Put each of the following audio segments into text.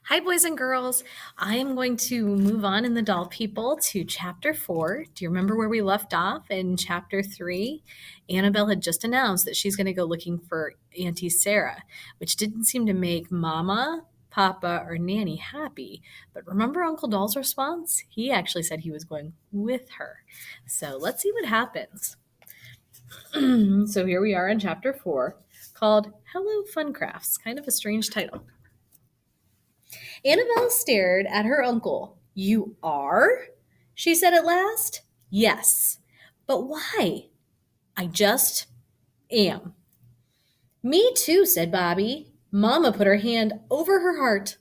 Hi, boys and girls. I am going to move on in the Doll People to chapter 4. Do you remember where we left off in chapter 3? Annabelle had just announced that she's going to go looking for Auntie Sarah, which didn't seem to make Mama, Papa, or Nanny happy. But remember Uncle Doll's response? He actually said he was going with her. So let's see what happens. So here we are in chapter 4 called Hello Fun Crafts. Kind of a strange title. Annabelle stared at her uncle. You are? She said at last. Yes. But why? I just am. Me too, said Bobby. Mama put her hand over her heart.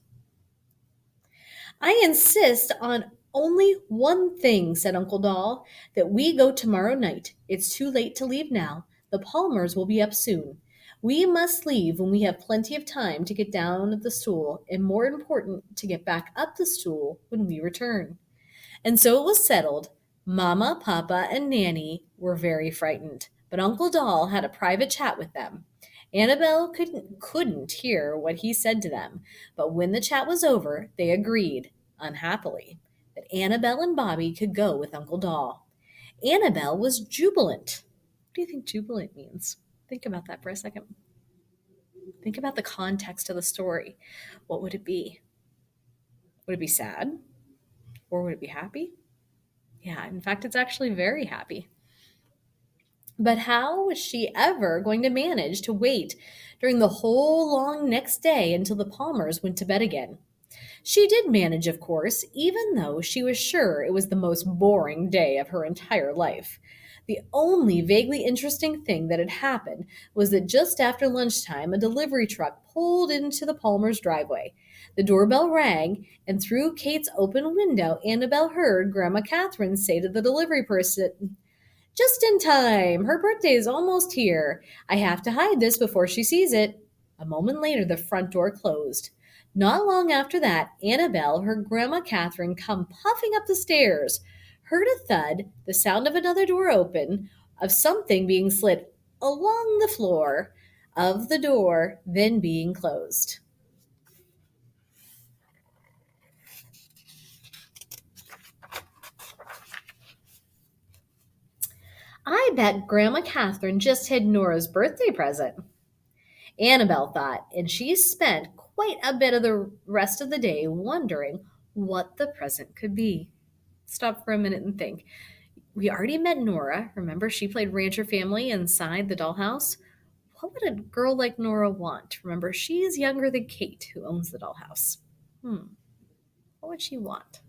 I insist on only one thing, said Uncle Doll, that we go tomorrow night. It's too late to leave now. The Palmers will be up soon. We must leave when we have plenty of time to get down the stool, and more important, to get back up the stool when we return. And so it was settled. Mama, Papa, and Nanny were very frightened, but Uncle Doll had a private chat with them. Annabelle couldn't hear what he said to them, but when the chat was over, they agreed, unhappily, that Annabelle and Bobby could go with Uncle Doll. Annabelle was jubilant. What do you think jubilant means? Think about that for a second. Think about the context of the story. What would it be? Would it be sad? Or would it be happy? Yeah, in fact, it's actually very happy. But how was she ever going to manage to wait during the whole long next day until the Palmers went to bed again? She did manage, of course, even though she was sure it was the most boring day of her entire life. The only vaguely interesting thing that had happened was that just after lunchtime, a delivery truck pulled into the Palmers' driveway. The doorbell rang, and through Kate's open window, Annabelle heard Grandma Catherine say to the delivery person, just in time. Her birthday is almost here. I have to hide this before she sees it. A moment later, the front door closed. Not long after that, Annabelle heard Grandma Catherine come puffing up the stairs, heard a thud, the sound of another door open, of something being slid along the floor of the door, then being closed. I bet Grandma Catherine just hid Nora's birthday present. Annabelle thought, and she spent quite a bit of the rest of the day wondering what the present could be. Stop for a minute and think. We already met Nora. Remember, she played Rancher Family inside the dollhouse? What would a girl like Nora want? Remember, she's younger than Kate, who owns the dollhouse. What would she want?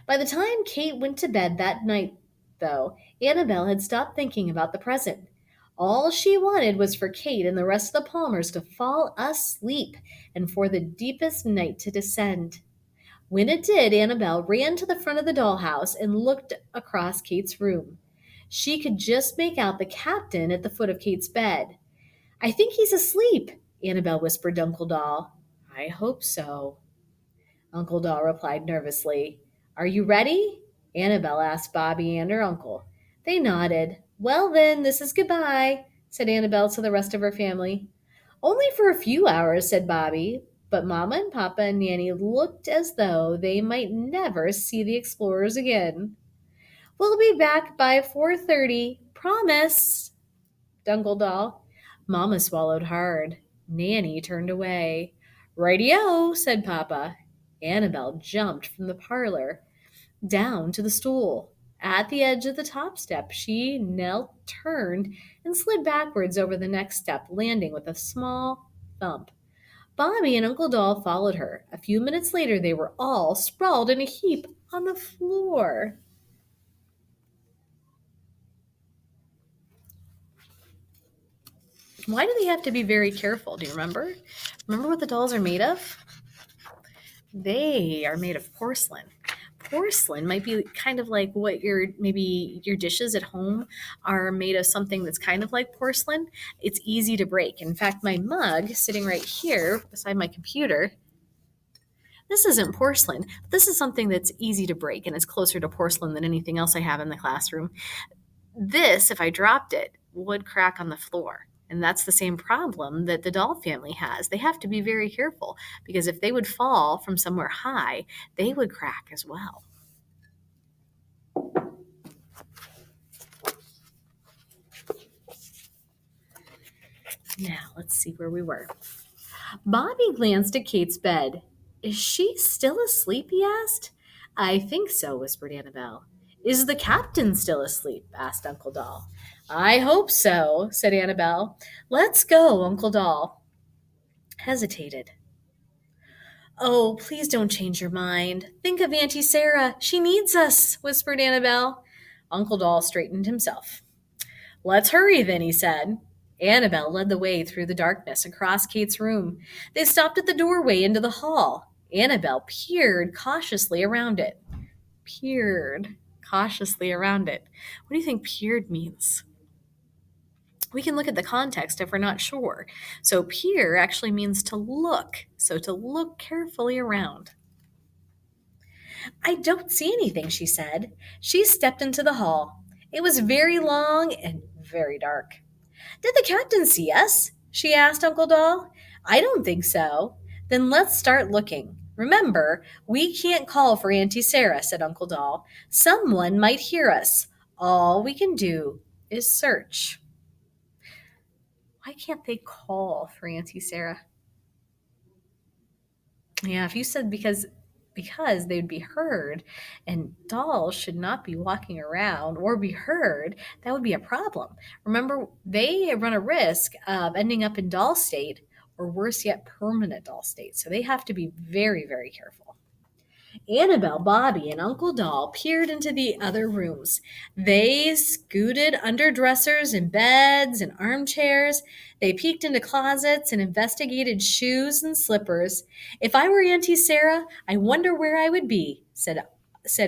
By the time Kate went to bed that night, though, Annabelle had stopped thinking about the present. All she wanted was for Kate and the rest of the Palmers to fall asleep and for the deepest night to descend. When it did, Annabelle ran to the front of the dollhouse and looked across Kate's room. She could just make out the captain at the foot of Kate's bed. I think he's asleep, Annabelle whispered to Uncle Doll. I hope so, Uncle Doll replied nervously. Are you ready? Annabelle asked Bobby and her uncle. They nodded. Well, then, this is goodbye, said Annabelle to the rest of her family. Only for a few hours, said Bobby, but Mama and Papa and Nanny looked as though they might never see the explorers again. We'll be back by 4:30, promise, Uncle Doll. Mama swallowed hard. Nanny turned away. Radio, said Papa. Annabelle jumped from the parlor down to the stool. At the edge of the top step, she knelt, turned, and slid backwards over the next step, landing with a small thump. Bobby and Uncle Doll followed her. A few minutes later, they were all sprawled in a heap on the floor. Why do they have to be very careful? Do you remember? Remember what the dolls are made of? They are made of porcelain. Porcelain might be kind of like what maybe your dishes at home are made of, something that's kind of like porcelain. It's easy to break. In fact, my mug sitting right here beside my computer, this isn't porcelain. This is something that's easy to break, and it's closer to porcelain than anything else I have in the classroom. This, if I dropped it, would crack on the floor. And that's the same problem that the doll family has. They have to be very careful because if they would fall from somewhere high, they would crack as well. Now, let's see where we were. Bobby glanced at Kate's bed. Is she still asleep? He asked. I think so, whispered Annabelle. Is the captain still asleep? Asked Uncle Doll. I hope so, said Annabelle. Let's go, Uncle Doll hesitated. Oh, please don't change your mind. Think of Auntie Sarah. She needs us, whispered Annabelle. Uncle Doll straightened himself. Let's hurry then, he said. Annabelle led the way through the darkness across Kate's room. They stopped at the doorway into the hall. Annabelle peered cautiously around it. Peered cautiously around it. What do you think peered means? We can look at the context if we're not sure. So peer actually means to look. So to look carefully around. I don't see anything, she said. She stepped into the hall. It was very long and very dark. Did the captain see us? She asked Uncle Doll. I don't think so. Then let's start looking. Remember, we can't call for Auntie Sarah, said Uncle Doll. Someone might hear us. All we can do is search. Why can't they call for Auntie Sarah? Yeah, if you said because they would be heard, and dolls should not be walking around or be heard, that would be a problem. Remember, they run a risk of ending up in doll state, or worse yet, permanent doll state. So they have to be very, very careful. Annabelle, Bobby, and Uncle Doll peered into the other rooms. They scooted under dressers and beds and armchairs. They peeked into closets and investigated shoes and slippers. If I were Auntie Sarah, I wonder where I would be, said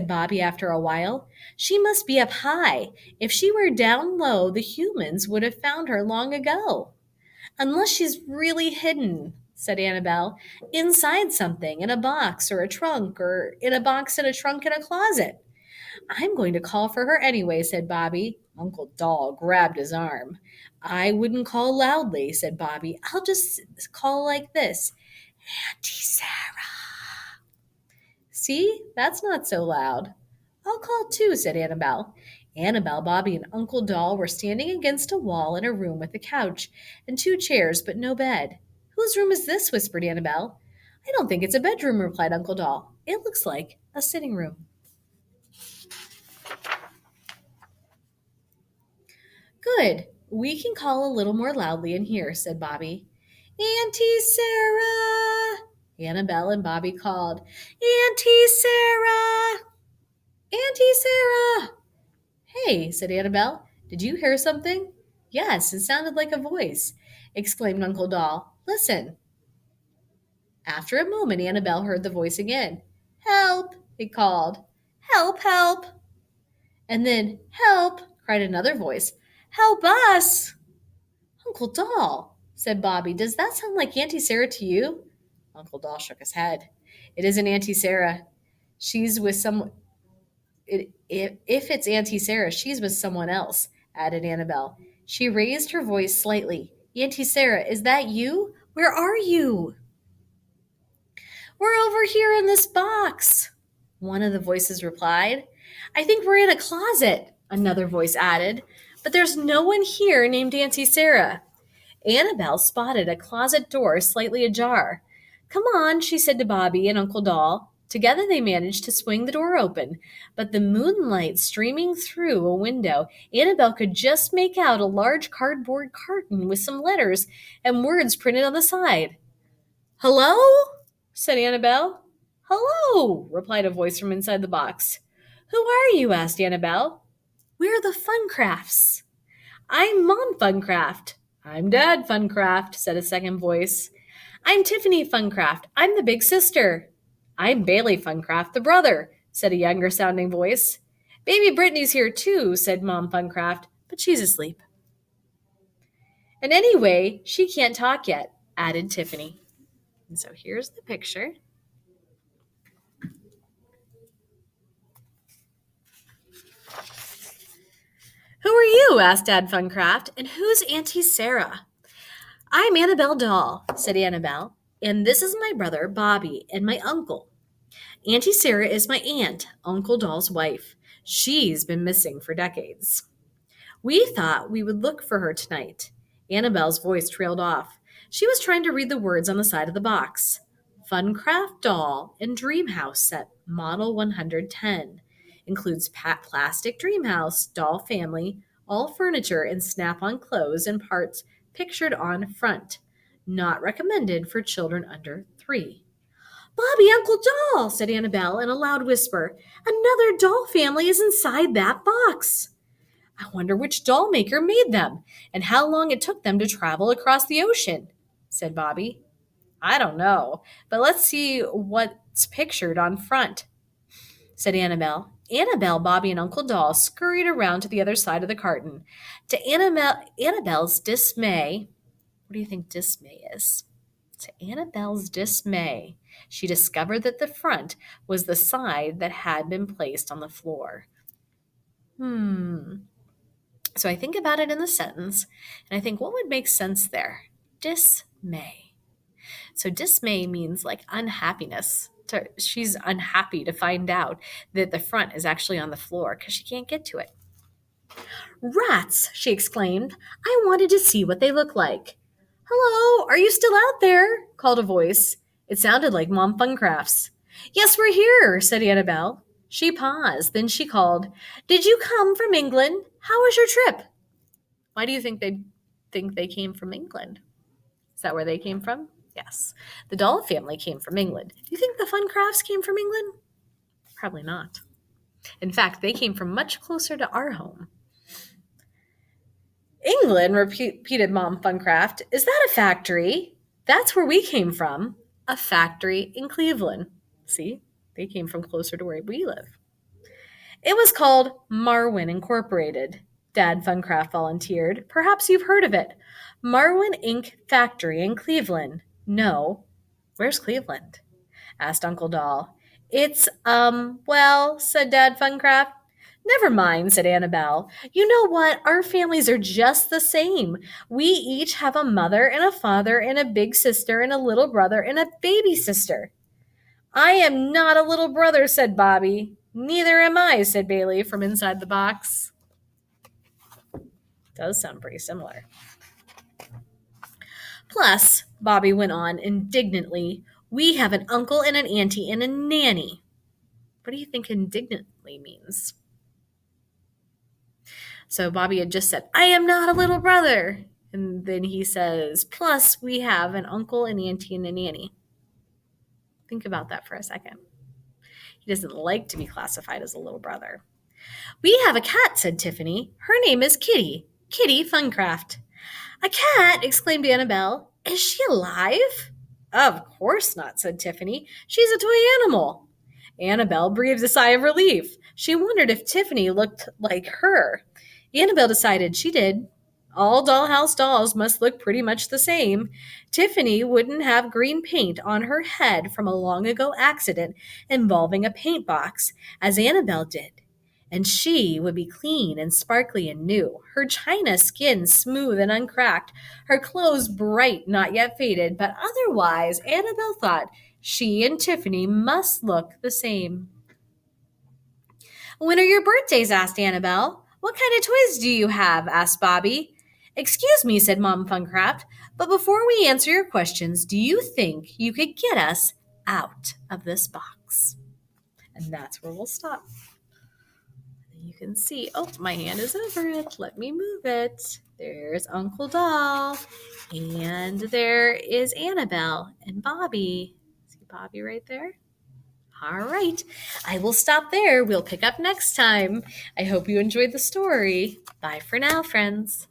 Bobby after a while. She must be up high. If she were down low, the humans would have found her long ago. Unless she's really hidden, said Annabelle, inside something, in a box or a trunk, or in a box and a trunk in a closet. I'm going to call for her anyway, said Bobby. Uncle Doll grabbed his arm. I wouldn't call loudly, said Bobby. I'll just call like this. Auntie Sarah. See, that's not so loud. I'll call too, said Annabelle. Annabelle, Bobby, and Uncle Doll were standing against a wall in a room with a couch and two chairs, but no bed. Whose room is this? Whispered Annabelle. I don't think it's a bedroom, replied Uncle Doll. It looks like a sitting room. Good. We can call a little more loudly in here, said Bobby. Auntie Sarah! Annabelle and Bobby called. Auntie Sarah! Auntie Sarah! Hey, said Annabelle. Did you hear something? Yes, it sounded like a voice, exclaimed Uncle Doll. Listen. After a moment, Annabelle heard the voice again. Help, it called. Help, help. And then, help, cried another voice. Help us. Uncle Doll, said Bobby, does that sound like Auntie Sarah to you? Uncle Doll shook his head. It isn't Auntie Sarah. She's with some. If it's Auntie Sarah, she's with someone else, added Annabelle. She raised her voice slightly. Auntie Sarah, is that you? Where are you? We're over here in this box, one of the voices replied. I think we're in a closet, another voice added. But there's no one here named Auntie Sarah. Annabelle spotted a closet door slightly ajar. Come on, she said to Bobby and Uncle Doll. Together they managed to swing the door open, but the moonlight streaming through a window, Annabelle could just make out a large cardboard carton with some letters and words printed on the side. Hello? Said Annabelle. Hello, replied a voice from inside the box. Who are you? Asked Annabelle. We're the Funcrafts. I'm Mom Funcraft. I'm Dad Funcraft, said a second voice. I'm Tiffany Funcraft. I'm the big sister. I'm Bailey Funcraft, the brother, said a younger sounding voice. Baby Brittany's here too, said Mom Funcraft, but she's asleep. And anyway, she can't talk yet, added Tiffany. And so here's the picture. Who are you? Asked Dad Funcraft. And who's Auntie Sarah? I'm Annabelle Doll, said Annabelle, and this is my brother Bobby and my uncle. Auntie Sarah is my aunt, Uncle Doll's wife. She's been missing for decades. We thought we would look for her tonight. Annabelle's voice trailed off. She was trying to read the words on the side of the box. Funcraft doll and dream house set model 110. Includes plastic dream house, doll family, all furniture and snap-on clothes and parts pictured on front. Not recommended for children under 3. Bobby, Uncle Doll, said Annabelle in a loud whisper. Another doll family is inside that box. I wonder which doll maker made them and how long it took them to travel across the ocean, said Bobby. I don't know, but let's see what's pictured on front, said Annabelle. Annabelle, Bobby, and Uncle Doll scurried around to the other side of the carton. To Annabelle's dismay, what do you think dismay is? To Annabelle's dismay, she discovered that the front was the side that had been placed on the floor. So I think about it in the sentence, and I think what would make sense there? Dismay. So dismay means like unhappiness. She's unhappy to find out that the front is actually on the floor because she can't get to it. Rats, she exclaimed. I wanted to see what they look like. Hello, are you still out there? Called a voice. It sounded like Mom Funcraft's. Yes, we're here, said Annabelle. She paused, then she called, Did you come from England? How was your trip? Why do you think they came from England? Is that where they came from? Yes. The doll family came from England. Do you think the Funcrafts came from England? Probably not. In fact, they came from much closer to our home. England, repeated Mom Funcraft. Is that a factory? That's where we came from. A factory in Cleveland. See, they came from closer to where we live. It was called Marwin Incorporated. Dad Funcraft volunteered. Perhaps you've heard of it. Marwin Ink Factory in Cleveland. No. Where's Cleveland? Asked Uncle Doll. It's, well, said Dad Funcraft. Never mind, said Annabelle. You know what? Our families are just the same. We each have a mother and a father and a big sister and a little brother and a baby sister. I am not a little brother, said Bobby. Neither am I, said Bailey from inside the box. Does sound pretty similar. Plus, Bobby went on indignantly, we have an uncle and an auntie and a nanny. What do you think indignantly means? So Bobby had just said, I am not a little brother. And then he says, plus we have an uncle, an auntie, and a nanny. Think about that for a second. He doesn't like to be classified as a little brother. We have a cat, said Tiffany. Her name is Kitty. Kitty Funcraft. A cat, exclaimed Annabelle. Is she alive? Of course not, said Tiffany. She's a toy animal. Annabelle breathed a sigh of relief. She wondered if Tiffany looked like her. Annabelle decided she did. All dollhouse dolls must look pretty much the same. Tiffany wouldn't have green paint on her head from a long ago accident involving a paint box, as Annabelle did. And she would be clean and sparkly and new, her china skin smooth and uncracked, her clothes bright, not yet faded, but otherwise Annabelle thought she and Tiffany must look the same. When are your birthdays? Asked Annabelle. What kind of toys do you have? Asked Bobby. Excuse me, said Mom Funcraft, but before we answer your questions, do you think you could get us out of this box? And that's where we'll stop. You can see, oh, my hand is over it. Let me move it. There's Uncle Doll. And there is Annabelle and Bobby. See Bobby right there? All right. I will stop there. We'll pick up next time. I hope you enjoyed the story. Bye for now, friends.